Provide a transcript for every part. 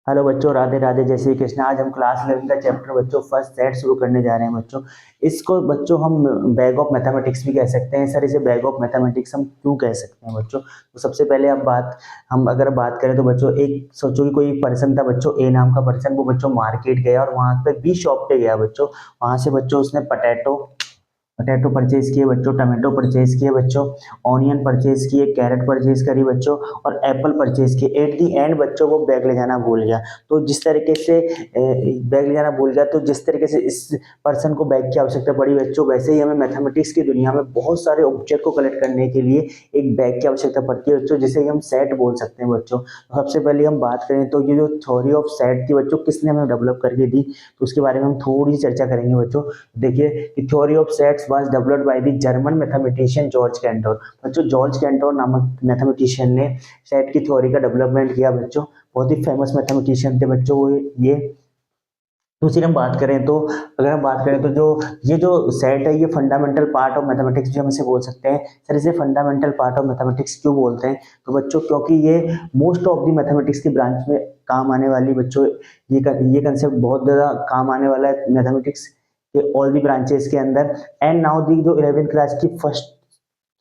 Hello बच्चों, राधे राधे, जय श्री कृष्ण। आज हम क्लास 11 का चैप्टर बच्चों फर्स्ट सेट शुरू करने जा रहे हैं बच्चों। इसको बच्चों हम बैग ऑफ मैथमेटिक्स भी कह सकते हैं सर। इसे बैग ऑफ मैथमेटिक्स हम क्यों कह सकते हैं बच्चों? तो सबसे पहले हम अगर बात करें तो बच्चों, एक सोचो कि कोई पर्सन था बच्चों, ए नाम का पर्सन। वो बच्चों मार्केट गया और वहां पे बी शॉप पे गया बच्चों। वहां से बच्चों उसने पटेटो पोटैटो परचेज किए बच्चों, टमाटो परचेज किए बच्चों, ऑनियन परचेज किए, कैरेट परचेज करी बच्चों, और एप्पल परचेज किए। एट दी एंड बच्चों वो बैग ले जाना भूल गया। तो जिस तरीके से बैग ले जाना भूल गया, तो जिस तरीके से इस पर्सन को बैग की आवश्यकता पड़ी बच्चों, वैसे ही हमें मैथमेटिक्स की दुनिया में बहुत सारे ऑब्जेक्ट को कलेक्ट करने के लिए एक बैग की आवश्यकता पड़ती है बच्चों, जिसे हम सेट बोल सकते हैं बच्चों। तो सबसे पहले हम बात करें तो ये जो थ्योरी ऑफ सेट थी बच्चों, किसने हमें डेवलप करके दी, तो उसके बारे में हम थोड़ी चर्चा करेंगे बच्चों। देखिए कि theory of sets was developed by the German mathematician George Centaur. बच्चों जॉर्ज कैंटोर नामक मैथमेटिशियन ने सेट की थ्योरी का डेवलपमेंट किया बच्चों। बहुत ही फेमस मैथमेटिशियन थे बच्चों वो ये। दूसरी हम बात करें तो, अगर हम बात करें तो जो सेट है, ये फंडामेंटल पार्ट ऑफ मैथमेटिक्स भी हम इसे बोल सकते हैं सर। इसे फंडामेंटल पार्ट ऑफ मैथमेटिक्स क्यों बोलते हैं? तो बच्चों क्योंकि ये मोस्ट ऑफ द मैथमेटिक्स की ब्रांच में काम आने वाली बच्चों, ये कंसेप्ट बहुत ज़्यादा काम आने वाला है मैथमेटिक्स के ऑल दी ब्रांचेस के अंदर। एंड नाउ दी जो 11th क्लास की फर्स्ट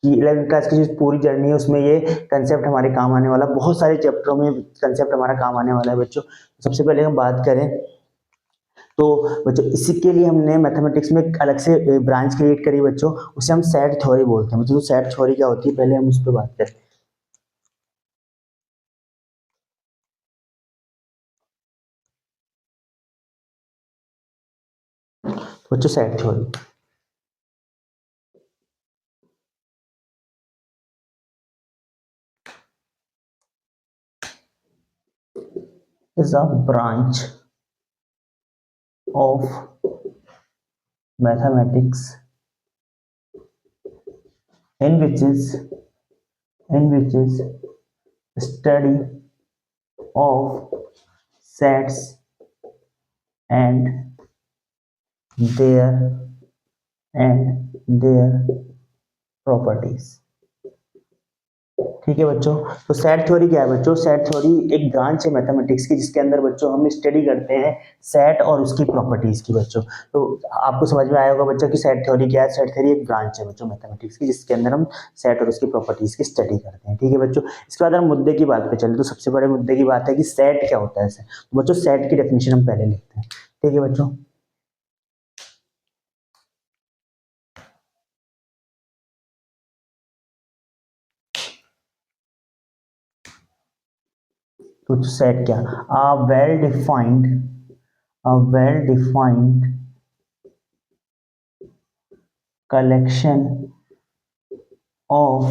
की 11th क्लास की जो पूरी जर्नी है, उसमें ये कंसेप्ट हमारे काम आने वाला, बहुत सारे चैप्टरों में कंसेप्ट हमारा काम आने वाला है बच्चों। सबसे पहले हम बात करें तो बच्चों, इसी के लिए हमने मैथमेटिक्स में एक अलग से ब्रांच क्रिएट करी बच्चों, उसे हम सेट थ्योरी बोलते हैं बच्चों। तो सेट थ्योरी क्या होती है, पहले हम उस पर बात करें। तो बच्चों set theory is a branch of mathematics in which is study of sets and their their properties। ठीक है बच्चों। तो सेट थ्योरी क्या है बच्चों? सेट थ्योरी एक ब्रांच है मैथमेटिक्स की, जिसके अंदर बच्चों हम स्टडी करते हैं सेट और उसकी प्रॉपर्टीज की बच्चों। तो आपको समझ में आया होगा बच्चों कि सेट थ्योरी क्या है। सेट थ्योरी एक ब्रांच है बच्चों मैथमेटिक्स की, जिसके अंदर हम सेट और उसकी प्रॉपर्टीज की स्टडी करते हैं। ठीक है बच्चों। इसके बाद हम मुद्दे की बात पे चले तो सबसे बड़े मुद्दे की बात है कि सेट क्या होता है। तो बच्चों सेट की डेफिनेशन हम पहले लिखते हैं। ठीक है बच्चों। तो सेट क्या, a well defined collection of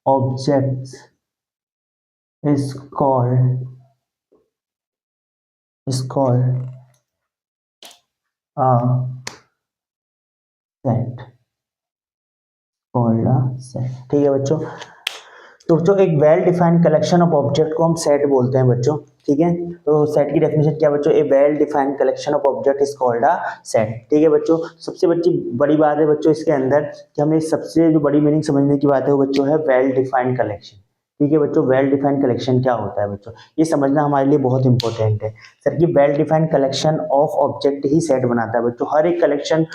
objects is called a set called a set। ठीक है बच्चों। तो बच्चों एक well defined collection of object को हम सेट बोलते हैं बच्चों। ठीक है। तो सेट की डेफिनेशन क्या बच्चों? A well defined collection of object is called a set. ठीक है बच्चों। सबसे बड़ी बात है बच्चों इसके अंदर कि हमें सबसे जो बड़ी मीनिंग समझने की बात है वो बच्चों है वेल डिफाइंड कलेक्शन। ठीक है बच्चं, वेल डिफाइंड कलेक्शन क्या होता है बच्चों, ये समझना हमारे लिए बहुत इंपॉर्टेंट है सर। कि well defined collection of object he set बनाता है बच्चों। हर एक कलेक्शन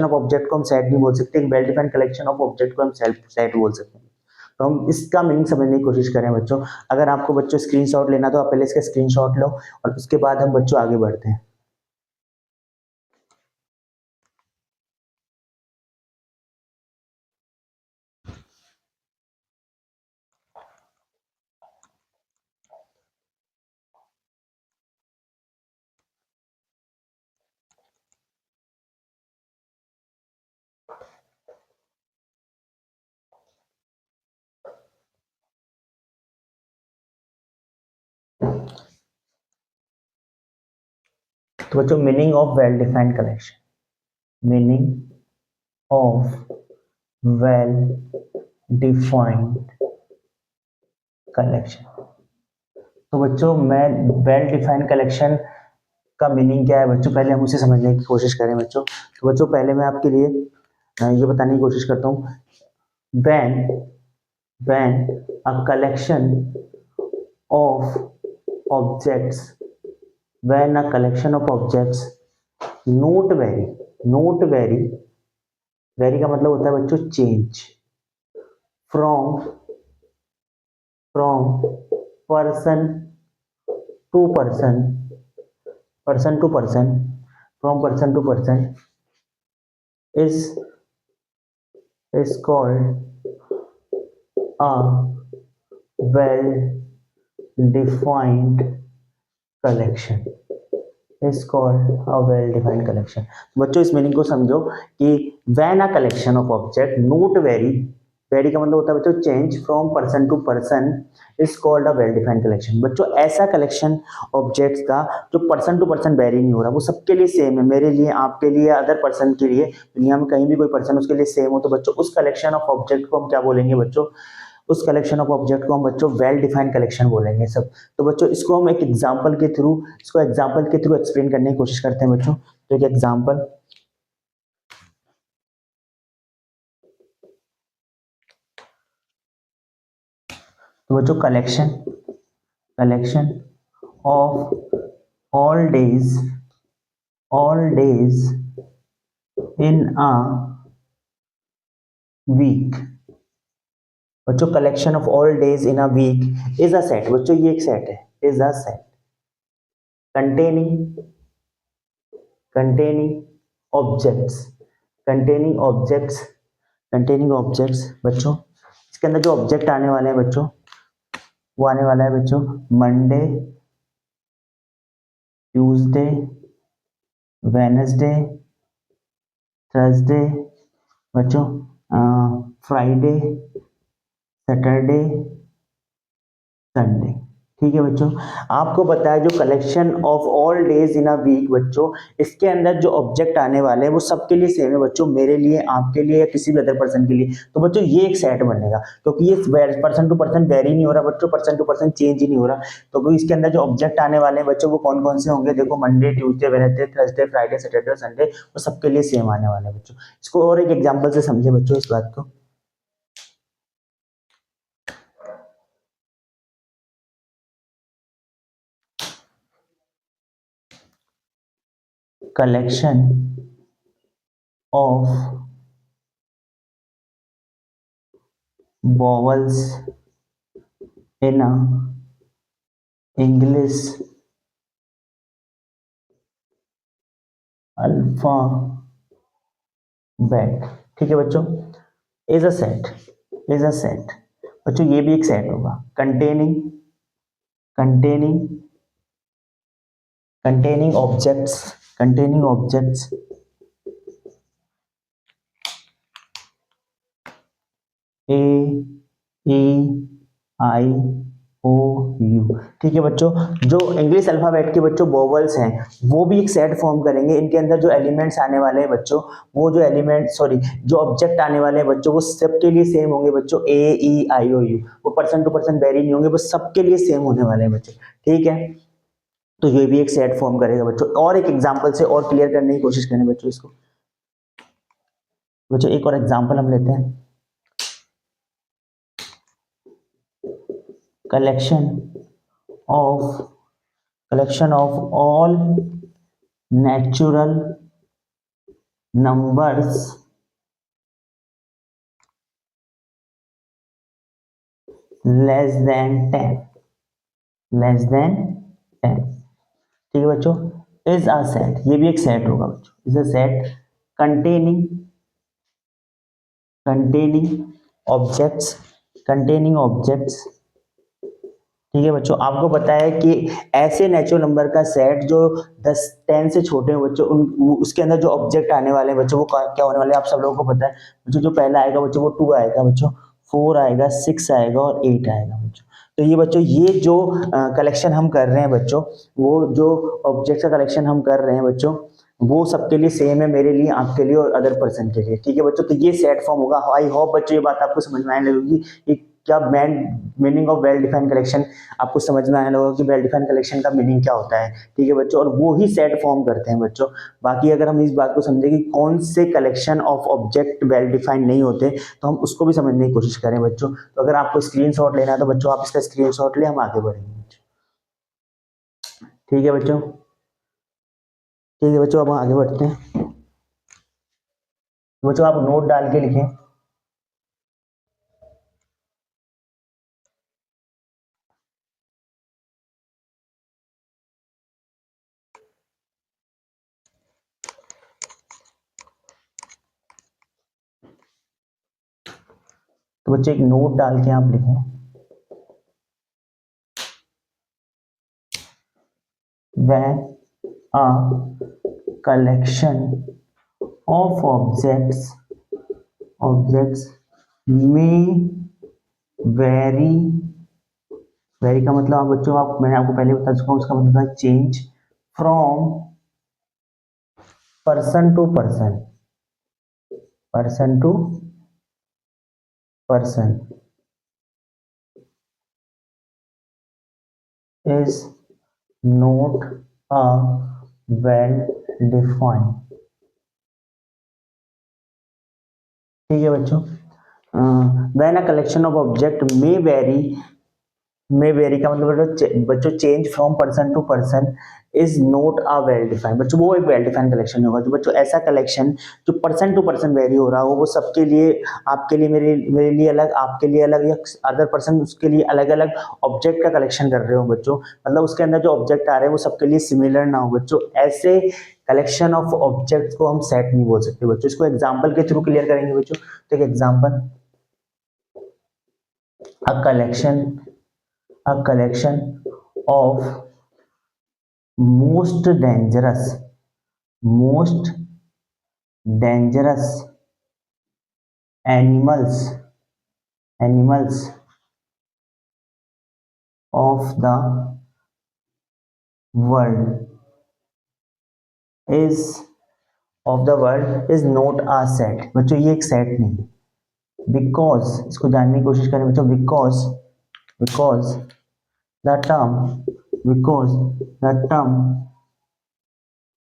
ऑफ ऑब्जेक्ट को हम सेट नहीं बोल सकते। Well defined collection of object को हम सेट बोल सकते हैं। तो हम इसका मीनिंग समझने की कोशिश करें बच्चों। अगर आपको बच्चों स्क्रीनशॉट लेना तो आप पहले इसका स्क्रीनशॉट लो, और उसके बाद हम बच्चों आगे बढ़ते हैं। तो बच्चों meaning of well defined collection, meaning of well defined collection. तो बच्चों मैं वेल डिफाइंड कलेक्शन का मीनिंग क्या है बच्चों, पहले हम उसे समझने की कोशिश करें बच्चों। तो बच्चों पहले मैं आपके लिए ये बताने की कोशिश करता हूँ। when when a collection of objects, when a collection of objects not vary, vary का मतलब होता है बच्चों change from person to person, person to person, from person to person is called a well defined collection, is called a well defined collection। बच्चों इस meaning को समझो कि when a collection of object not vary, vary का मतलब होता है बच्चों change from person to person, is called a well defined collection. बच्चों ऐसा कलेक्शन ऑब्जेक्ट्स का जो पर्सन टू पर्सन वेरी नहीं हो रहा, वो सबके लिए सेम है, मेरे लिए, आपके लिए, अदर पर्सन के लिए, दुनिया में कहीं भी कोई पर्सन उसके लिए सेम हो, तो बच्चों उस कलेक्शन ऑफ ऑब्जेक्ट को हम क्या बोलेंगे बच्चों, उस कलेक्शन ऑफ ऑब्जेक्ट को हम बच्चों वेल डिफाइंड कलेक्शन बोलेंगे सब। तो बच्चों इसको हम एक एग्जांपल के थ्रू, इसको एग्जांपल के थ्रू एक्सप्लेन करने की कोशिश करते हैं बच्चों। तो एक एग्जांपल, तो बच्चों collection of all days in a week, बच्चों collection of all days in a week is a set. बच्चों ये एक सेट है, is a set containing objects, containing objects बच्चों इसके अंदर जो ऑब्जेक्ट आने वाले हैं बच्चों, वो आने वाला है बच्चों मंडे, ट्यूसडे, वेडनेसडे, थर्सडे, बच्चों फ्राइडे, सैटरडे, संडे। ठीक है बच्चों, आपको पता है जो collection of all days in a week बच्चों, इसके अंदर जो ऑब्जेक्ट आने वाले हैं वो सबके लिए सेम है बच्चों, मेरे लिए, आपके लिए, या किसी भी अदर पर्सन के लिए। तो बच्चों ये एक सेट बनेगा, क्योंकि ये पर्सन टू पर्सन वेरी नहीं हो रहा बच्चों, पर्सन टू पर्सन चेंज ही नहीं हो रहा, तो इसके अंदर जो ऑब्जेक्ट आने वाले हैं बच्चों वो कौन कौन से होंगे, देखो Monday, Tuesday, Wednesday, Thursday, Friday, Saturday, Sunday, वो सबके लिए सेम आने वाले हैं बच्चों। इसको और एक एग्जाम्पल से समझे बच्चों इस बात को। collection of vowels in a English alphabet। ठीक है बच्चों, इज अ सेट, बच्चों ये भी एक सेट होगा containing objects A E I O U। ठीक है बच्चों, जो इंग्लिश अल्फाबेट के बच्चों वोवल्स हैं वो भी एक सेट फॉर्म करेंगे, इनके अंदर जो एलिमेंट्स आने वाले हैं बच्चों, वो जो एलिमेंट जो ऑब्जेक्ट आने वाले हैं बच्चों, वो सबके लिए सेम होंगे बच्चों, A E I O U, वो पर्सन टू पर्सन वेरी नहीं होंगे, वो सबके लिए सेम होने वाले हैं बच्चों। ठीक है, तो ये भी एक सेट फॉर्म करेगा बच्चों। और एक एग्जांपल से और क्लियर करने की कोशिश करें बच्चों इसको। बच्चों एक और एग्जांपल हम लेते हैं, collection of all natural numbers less than 10। ठीक है बच्चों, इज अ सेट, ये भी एक सेट होगा बच्चों, is a set containing objects। ठीक है बच्चों, आपको पता है कि ऐसे नेचुरल नंबर का सेट जो 10 से छोटे हैं बच्चों, उसके अंदर जो ऑब्जेक्ट आने वाले हैं बच्चों वो क्या होने वाले हैं, आप सब लोगों को पता है बच्चों। जो पहला आएगा बच्चों वो 2 आएगा बच्चों, 4 आएगा, 6 आएगा और 8 आएगा बच्चों। तो ये बच्चों ये जो कलेक्शन हम कर रहे हैं बच्चों, वो जो ऑब्जेक्ट का कलेक्शन हम कर रहे हैं बच्चों, वो सबके लिए सेम है, मेरे लिए, आपके लिए और अदर पर्सन के लिए। ठीक है बच्चों, तो ये सेट फॉर्म होगा। आई होप बच्चों ये बात आपको समझ में आने लगेगी कि क्या meaning of well defined collection आपको समझ में आया होगा कि वेल डिफाइंड कलेक्शन का मीनिंग क्या होता है, ठीक है बच्चों, और वो ही सेट फॉर्म करते हैं बच्चों। बाकी अगर हम इस बात को समझें कि कौन से collection of object well defined नहीं होते, तो हम उसको भी समझने की कोशिश करें बच्चों। तो अगर आपको स्क्रीनशॉट लेना है तो बच्चों आप इसका स्क्रीनशॉट ले, हम आगे बढ़ेंगे। ठीक है बच्चों, ठीक है बच्चों, अब आगे बढ़ते हैं। बच्चों आप नोट डाल के लिखें। तो बच्चे एक नोट डाल के आप लिखें, when a collection of objects may vary, vary का मतलब आप बच्चों, आप मैंने आपको पहले बता चुका हूँ, उसका मतलब है change from person to person, person to person is not a well defined, ठीक है बच्चों। when a collection of object may vary का मतलब बच्चों change from person to person is not a well defined, बच्चों वो एक वेल डिफाइंड कलेक्शन होगा। तो बच्चों ऐसा कलेक्शन जो पर्सन टू पर्सन वेरी हो रहा हो, वो सबके लिए, आपके लिए, मेरे लिए अलग, आपके लिए अलग, या अदर पर्सन उसके लिए अलग अलग ऑब्जेक्ट का कलेक्शन कर रहे हो बच्चों, मतलब उसके अंदर जो ऑब्जेक्ट आ रहे हैं वो सबके लिए सिमिलर ना हो बच्चों, ऐसे कलेक्शन ऑफ ऑब्जेक्ट्स को हम सेट नहीं बोल सकते बच्चों। इसको एग्जाम्पल के थ्रू क्लियर करेंगे बच्चों। तो एक example, a collection of most dangerous animals of the world is not a set, बच्चों ये एक सेट नहीं, बिकॉज, इसको जानने की कोशिश करें बच्चों, because the term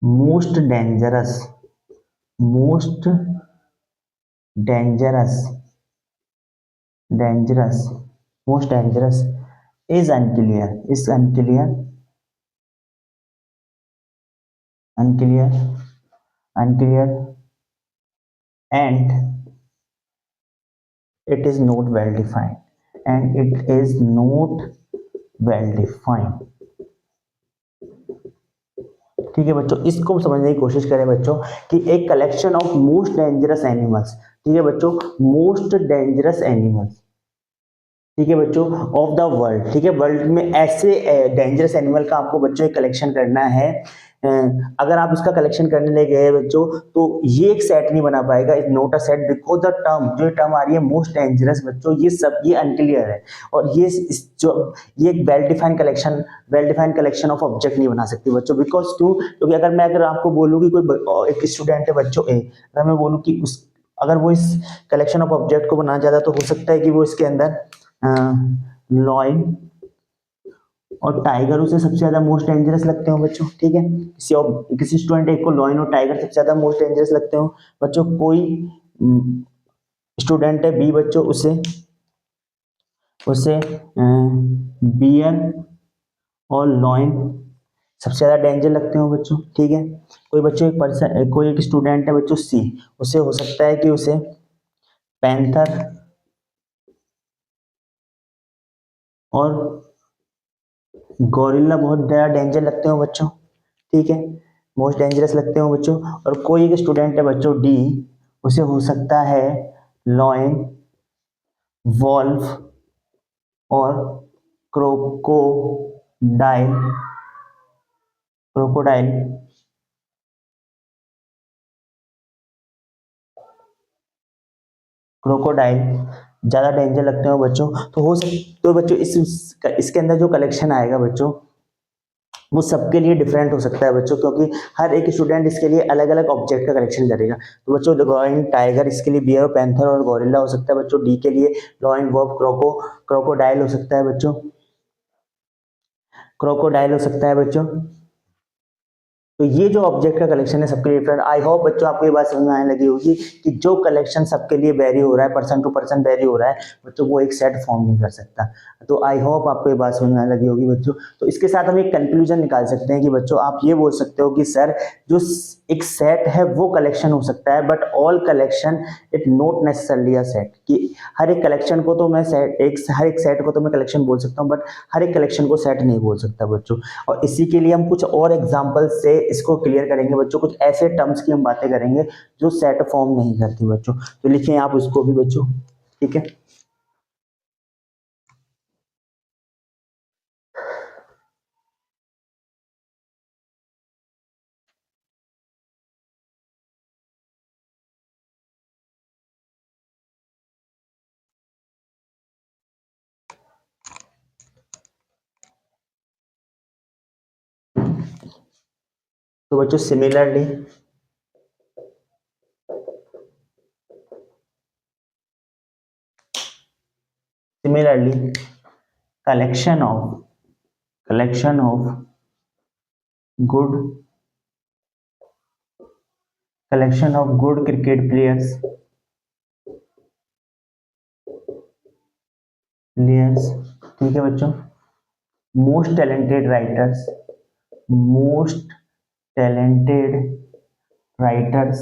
most dangerous is unclear and it is not well defined, ठीक है बच्चों। इसको समझने की कोशिश करें बच्चों कि एक collection of most dangerous animals, ठीक है बच्चों, मोस्ट डेंजरस एनिमल्स, ठीक है बच्चों, ऑफ द वर्ल्ड, ठीक है, वर्ल्ड में ऐसे डेंजरस एनिमल का आपको बच्चों एक कलेक्शन करना है। अगर आप इसका कलेक्शन करने ले गए बच्चों तो ये एक सेट नहीं बना पाएगा, is not a set, because the term, जो टर्म आ रही है मोस्ट डेंजरस बच्चों, ये सब ये अनक्लियर है, और ये एक well defined collection of object नहीं बना सकती बच्चों, बिकॉज क्यों, क्योंकि अगर आपको बोलूँ कि कोई एक स्टूडेंट है बच्चों ए, अगर मैं बोलूँ कि अगर वो इस कलेक्शन ऑफ ऑब्जेक्ट को बनाना चाहता, तो हो सकता है कि वो इसके अंदर लॉयन और टाइगर उसे सबसे ज्यादा मोस्ट डेंजरस लगते हो बच्चों, ठीक है, किसी स्टूडेंट एक को लॉयन और टाइगर सबसे ज्यादा मोस्ट डेंजरस लगते हो बच्चों। कोई स्टूडेंट है बी बच्चों, उसे बियर और लॉयन सबसे ज्यादा डेंजर लगते हो बच्चों, ठीक है। कोई एक स्टूडेंट है बच्चों सी, उसे हो सकता है कि उसे पैंथर और गोरिल्ला बहुत ज्यादा डेंजर लगते हो बच्चों, ठीक है, मोस्ट डेंजरस लगते हो बच्चों। और कोई एक स्टूडेंट है बच्चों डी, उसे हो सकता है लॉयन, वॉल्फ और क्रोकोडाइल क्रोकोडाइल ज्यादा डेंजर लगते हो बच्चों। तो बच्चों इसके अंदर जो कलेक्शन आएगा बच्चों, वो सबके लिए डिफरेंट हो सकता है बच्चों, क्योंकि हर एक स्टूडेंट इसके लिए अलग अलग ऑब्जेक्ट का कलेक्शन करेगा। तो बच्चों ड्राइंग टाइगर, इसके लिए बियर, पैंथर और गोरिल्ला हो सकता है बच्चों। डी के लिए ड्राइंग वर्ब क्रोकोडाइल हो सकता है बच्चों, क्रोकोडाइल हो सकता है बच्चों। तो ये जो ऑब्जेक्ट का कलेक्शन है सबके लिए डिफरेंट। आई होप बच्चों आपको ये बात समझ में आने लगी होगी कि जो कलेक्शन सबके लिए वेरी हो रहा है, पर्सन टू पर्सन वेरी हो रहा है बच्चों, वो एक सेट फॉर्म नहीं कर सकता। तो आई होप आपको ये बात समझ में आने लगी होगी बच्चों। तो इसके साथ हम एक कंक्लूजन निकाल सकते हैं कि बच्चों आप ये बोल सकते हो कि सर जो एक सेट है वो कलेक्शन हो सकता है, but all collection it not necessarily a set. कि हर एक कलेक्शन को तो मैं सेट, हर एक सेट को तो मैं कलेक्शन बोल सकता हूँ, बट हर एक कलेक्शन को सेट नहीं बोल सकता बच्चों। और इसी के लिए हम कुछ और एग्जांपल से इसको क्लियर करेंगे बच्चों। कुछ ऐसे टर्म्स की हम बातें करेंगे जो सेट फॉर्म नहीं करती बच्चों। तो लिखिए आप उसको भी बच्चों, ठीक है। तो बच्चों similarly collection of good good players, ठीक है बच्चों। Most talented writers, most talented writers,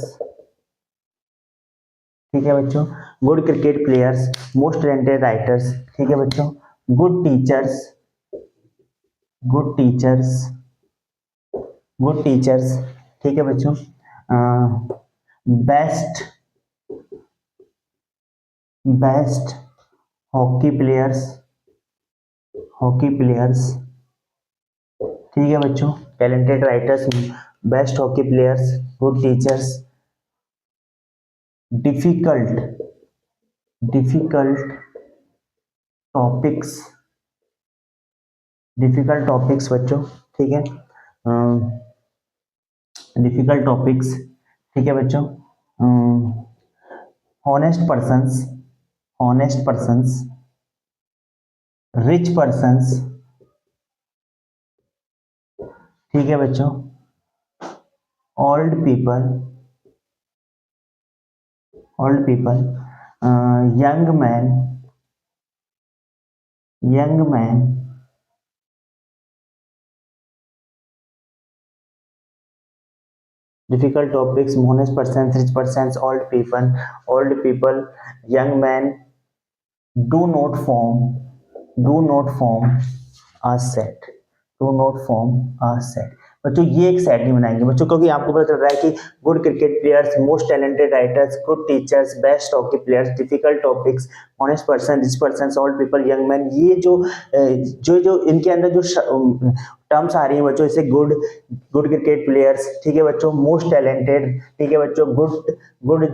ठीक है बच्चों। Good cricket players, most talented writers, ठीक है बच्चों। Good teachers, good teachers, good teachers, ठीक है बच्चों। Best best hockey players, hockey players, ठीक है बच्चों। Talented writers, best hockey players, good teachers. Difficult difficult topics, difficult topics बच्चों, ठीक है। डिफिकल्ट टॉपिक्स, ठीक है बच्चों। Honest persons, honest persons, rich persons, ठीक है बच्चों। Old people, old people, young man, young man, difficult topics, honest persons, rich persons, old people, young men do not form, do not form a set, do not form a set। बच्चों ये एक set नहीं बनाएंगे बच्चों, क्योंकि आपको पता चल रहा है कि good cricket players, most talented writers, good teachers, best hockey players, difficult topics, honest person, rich person, old people, young man, ये जो इनके अंदर जो टर्म्स आ रही हैं बच्चों, जैसे गुड गुड क्रिकेट प्लेयर्स, ठीक है बच्चों। मोस्ट टैलेंटेड, ठीक है बच्चों। गुड गुड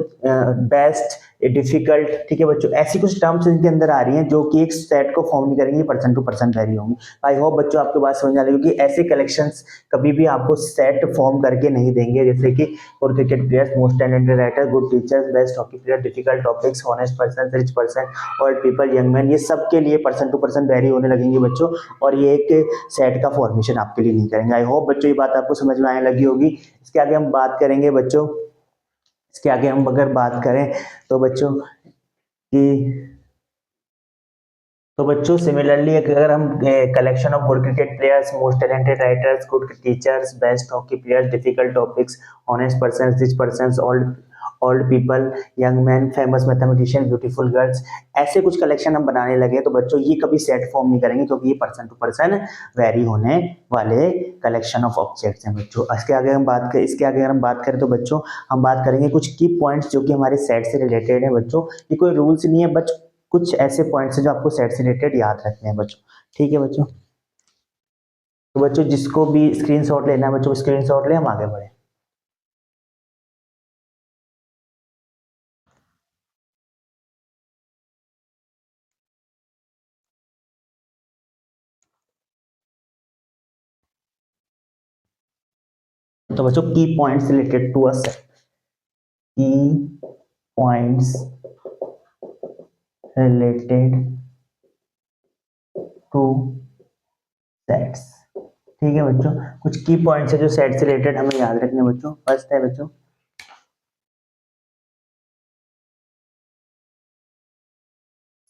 बेस्ट, डिफिकल्ट, ठीक है बच्चों। ऐसी कुछ टर्म्स इनके अंदर आ रही हैं जो कि एक सेट को फॉर्म नहीं करेंगी, पर्सन टू पर्सन वेरी होंगी। आई होप बच्चों आपको बात समझ आ रही होगी। ऐसे कलेक्शंस कभी भी आपको सेट फॉर्म करके नहीं देंगे, जैसे कि good cricket players, most talented writer, good teachers, best hockey player, difficult topics, honest person, rich person, old people, young man, ये सब के लिए पर्सन टू पर्सन वेरी होने लगेंगे बच्चों, और ये एक सेट का फॉर्मेशन आपके लिए नहीं करेंगे। आई होप बच्चों ये बात आपको समझ में आने लगी होगी। इसके आगे हम बात करेंगे बच्चों, इसके आगे हम अगर बात करें तो बच्चों कि तो बच्चों सिमिलरली अगर हम collection of good cricket players, most talented writers, good teachers, best hockey players, difficult topics, honest person, rich person, old old people, young man, famous mathematician, beautiful girls, ऐसे कुछ कलेक्शन हम बनाने लगे तो बच्चों ये कभी सेट फॉर्म नहीं करेंगे, क्योंकि ये पर्सन टू पर्सन वेरी होने वाले कलेक्शन ऑफ ऑब्जेक्ट्स हैं बच्चों। इसके आगे अगर हम बात करें तो बच्चों हम बात करेंगे कुछ की पॉइंट्स जो कि हमारे सेट से रिलेटेड है बच्चों। ये कोई रूल्स नहीं है, बट कुछ ऐसे पॉइंट्स हैं जो आपको सेट से रिलेटेड याद रखने हैं बच्चों, ठीक है बच्चों। तो बच्चों जिसको भी स्क्रीनशॉट लेना है बच्चों, स्क्रीनशॉट ले, हम आगे बढ़े। तो बच्चों key points related to a set, key points related to sets. ठीक है बच्चों, कुछ की पॉइंट्स है जो सेट से रिलेटेड हमें याद रखने बच्चों। फर्स्ट है बच्चों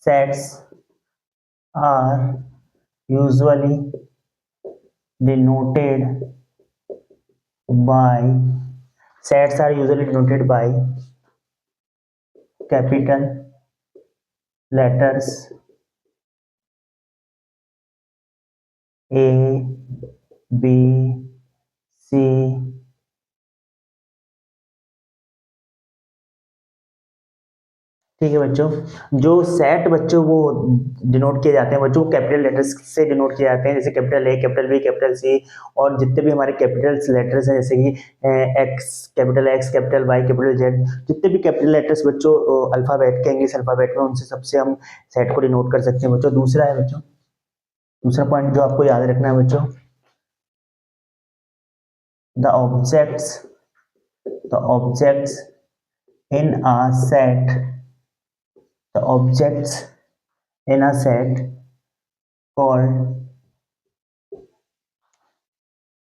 sets are usually denoted by, sets are usually denoted by capital letters A, B, C, ठीक है बच्चों। जो सेट बच्चों वो डिनोट किए जाते हैं बच्चों, कैपिटल लेटर्स से डिनोट किए जाते हैं, जैसे capital A, capital B, capital C, और जितने भी हमारे कैपिटल लेटर्स हैं जैसे कि X, capital Y, capital Z, जितने भी कैपिटल लेटर्स बच्चों अल्फाबेट के, इंग्लिश अल्फाबेट में, उनसे सबसे हम सेट को डिनोट कर सकते हैं बच्चों। दूसरा है बच्चों, दूसरा पॉइंट जो आपको याद रखना है बच्चों, the objects in a set, the objects in a set called,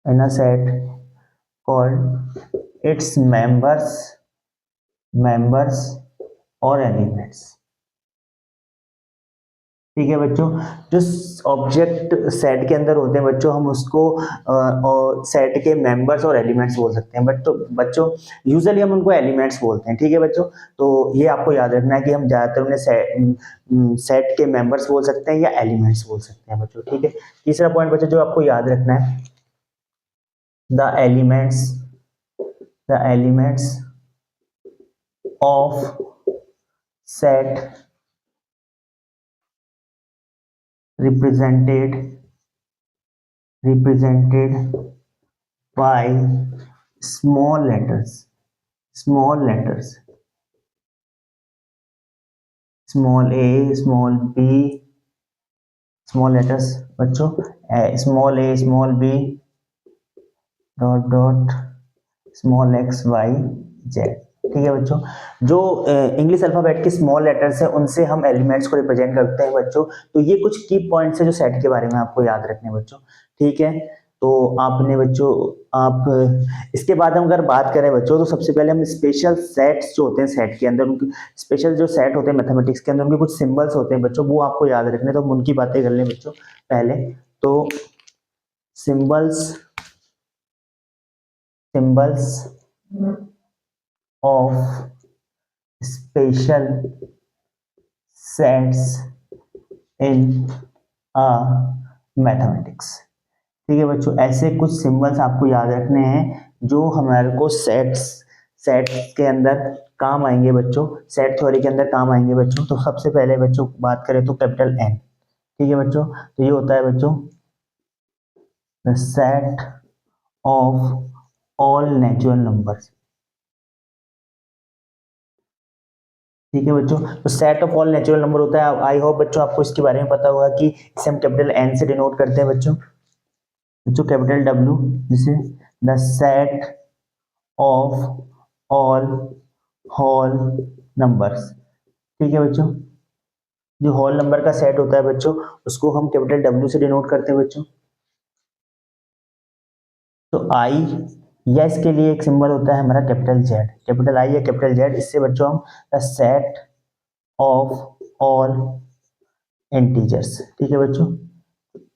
in a set called its members or elements। ठीक है बच्चों, जो ऑब्जेक्ट सेट के अंदर होते हैं बच्चों, हम उसको सेट के मेंबर्स और एलिमेंट्स बोल सकते हैं। बट तो बच्चों यूजुअली हम उनको एलिमेंट्स बोलते हैं। ठीक है बच्चों, तो ये आपको याद रखना है कि हम ज्यादातर उन्हें सेट के मेंबर्स बोल सकते हैं या एलिमेंट्स बोल सकते हैं बच्चों। ठीक है, तीसरा पॉइंट बच्चों जो आपको याद रखना है, the elements of set represented by small letters, small a, small b, small letters बच्चों, small a, small b, dot small x, y, z। ठीक है बच्चों, जो इंग्लिश अल्फाबेट के स्मॉल लेटर्स हैं उनसे हम एलिमेंट्स को रिप्रेजेंट करते हैं बच्चों। तो ये कुछ की पॉइंट्स है जो सेट के बारे में आपको याद रखने हैं बच्चों। ठीक है, तो आपने बच्चों, आप इसके बाद हम अगर बात करें बच्चों, तो सबसे पहले हम स्पेशल सेट्स जो होते हैं सेट के अंदर, उनके स्पेशल जो सेट होते हैं मैथमेटिक्स के अंदर, उनके कुछ सिंबल्स होते हैं बच्चों, वो आपको याद रखने, तो हम उनकी बातें कर लें बच्चों। पहले तो symbols of special sets in a mathematics। ठीक है बच्चों, ऐसे कुछ सिंबल्स आपको याद रखने हैं जो हमारे को सेट्स के अंदर काम आएंगे बच्चों, सेट थ्योरी के अंदर काम आएंगे बच्चों। तो सबसे पहले बच्चों बात करें तो कैपिटल एन। ठीक है बच्चों, तो ये होता है बच्चों the set of all natural numbers. ठीक है बच्चों, तो set of all natural number होता है। आई होप बच्चों आपको इसके बारे में पता होगा कि इसे हम कैपिटल एन से डिनोट करते हैं बच्चों। कैपिटल डब्ल्यू, जिसे the set of all whole numbers. ठीक है बच्चों, जो होल नंबर का सेट होता है बच्चों, उसको हम कैपिटल डब्ल्यू से डिनोट करते हैं बच्चों। तो आई या इसके लिए एक सिंबल होता है हमारा कैपिटल जेड, कैपिटल आई या कैपिटल जेड। इससे बच्चों हम the set of all integers. ठीक है बच्चों,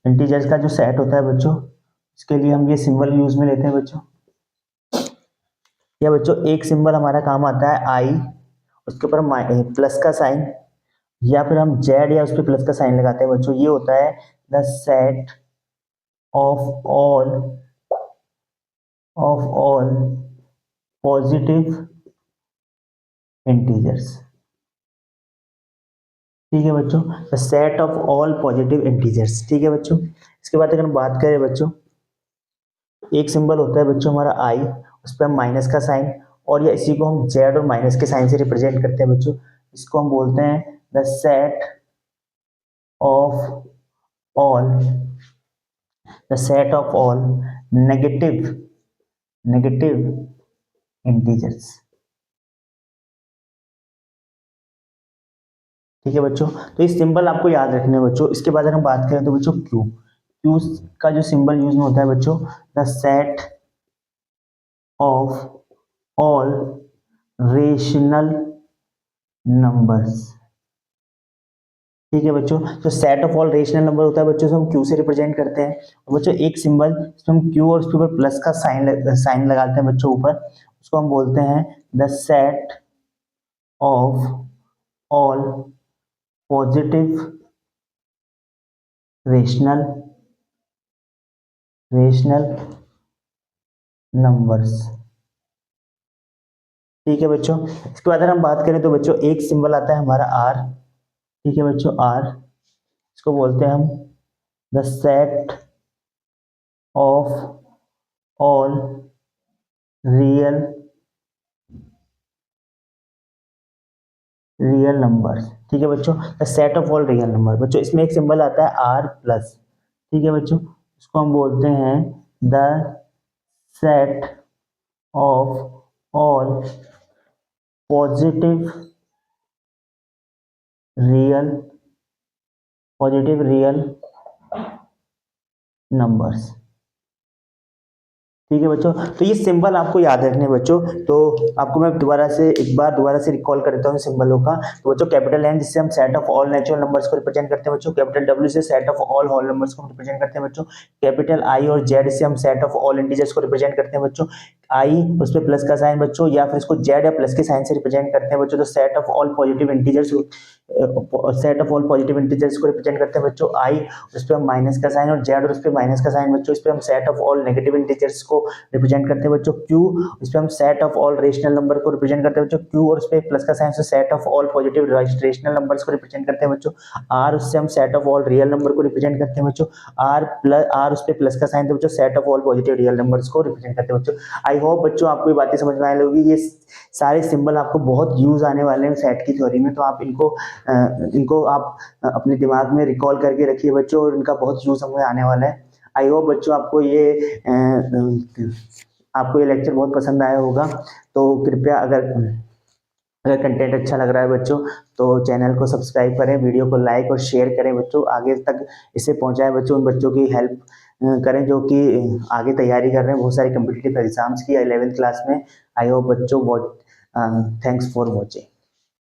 इंटीजर्स का जो सेट होता है बच्चों, इसके लिए हम ये सिंबल यूज में लेते हैं बच्चों। या बच्चों एक सिंबल हमारा काम आता है आई, उसके ऊपर प्लस का साइन, या फिर हम जेड या उस पर प्लस का साइन लगाते हैं बच्चों। ये होता है the set of all positive integers. ठीक है बच्चों, the set of all positive integers. ठीक है बच्चों, इसके बाद अगर हम बात करें बच्चों, एक सिंबल होता है बच्चों हमारा आई, उस पर हम माइनस का साइन, और या इसी को हम जेड और माइनस के साइन से रिप्रेजेंट करते हैं बच्चों। इसको हम बोलते हैं the set of all, the set of all negative negative integers. ठीक है बच्चों, तो ये सिंबल आपको याद रखने हैं बच्चों। इसके बाद अगर हम बात करें तो बच्चों क्यू, क्यू का जो सिंबल यूज में होता है बच्चों, the set of all rational numbers. ठीक है बच्चों, तो set of all rational number होता है बच्चों, हम क्यू से रिप्रेजेंट करते हैं। और बच्चों एक सिंबल हम क्यू और उसके ऊपर प्लस का साइन लगाते हैं बच्चों ऊपर, उसको हम बोलते हैं the set of all positive rational numbers. ठीक है बच्चों, इसके बाद अगर हम बात करें तो बच्चों एक सिंबल आता है हमारा आर। ठीक है बच्चों, आर, इसको बोलते हैं हम the set of all real numbers. ठीक है बच्चों, the set of all real number. बच्चों इसमें एक सिंबल आता है आर प्लस। ठीक है बच्चों, इसको हम बोलते हैं the set of all positive real numbers. ठीक है बच्चों, तो ये सिंबल आपको याद रखने बच्चों। तो आपको मैं दोबारा से रिकॉल करता हूँ सिंबलों का। तो बच्चों कैपिटल एन जिससे हम set of all natural numbers को रिप्रेजेंट करते हैं बच्चों, कैपिटल डब्ल्यू से set of all whole numbers को रिप्रेजेंट करते हैं बच्चों, कैपिटल आई और जेड से हम सेट ऑफ ऑल इंटीजर्स को रिप्रेजेंट करते हैं बच्चों, आई उस पर प्लस का साइन बच्चों, या फिर इसको जेड या प्लस के साइन से रिप्रेजेंट करते हैं बच्चों। तो set of all positive integers को रिप्रेजेंट करते हैं बच्चों, आई उस पर हम माइनस का साइन, और जेड और उस पर माइनस का साइन बच्चों। इस पर हम set of all negative integers को रिप्रेजेंट करते हैं बच्चों, क्यू इस पर हम set of all rational number को रिप्रेजेंट करते हैं बच्चों, क्यू और उस पर प्लस का साइन से set of all positive rational numbers को रिप्रेजेंट करते हैं बच्चों, आर उससे हम set of all real number को रिप्रेजेंट करते हैं बच्चों, आर उस पर प्लस का साइन तो बच्चों set of all positive real numbers को रिप्रेजेंट करते हैं बच्चों। आई होप बच्चों आपको ये बातें समझ में आने लगी। ये सारे सिंबल आपको बहुत यूज आने वाले हैं सेट की थ्योरी में, तो आप इनको आप अपने दिमाग में रिकॉल करके रखिए बच्चों, और इनका बहुत यूज हमें आने वाला है। आई होप बच्चों आपको ये लेक्चर बहुत पसंद आया होगा। तो कृपया अगर कंटेंट अच्छा लग रहा है बच्चों तो चैनल को सब्सक्राइब करें, वीडियो को लाइक और शेयर करें बच्चों, आगे तक इसे पहुंचाएं बच्चों, उन बच्चों की हेल्प करें जो कि आगे तैयारी कर रहे हैं बहुत सारी कॉम्पिटिटिव एग्जाम्स की 11th क्लास में। आई होप बच्चों बहुत थैंक्स फॉर वॉचिंग।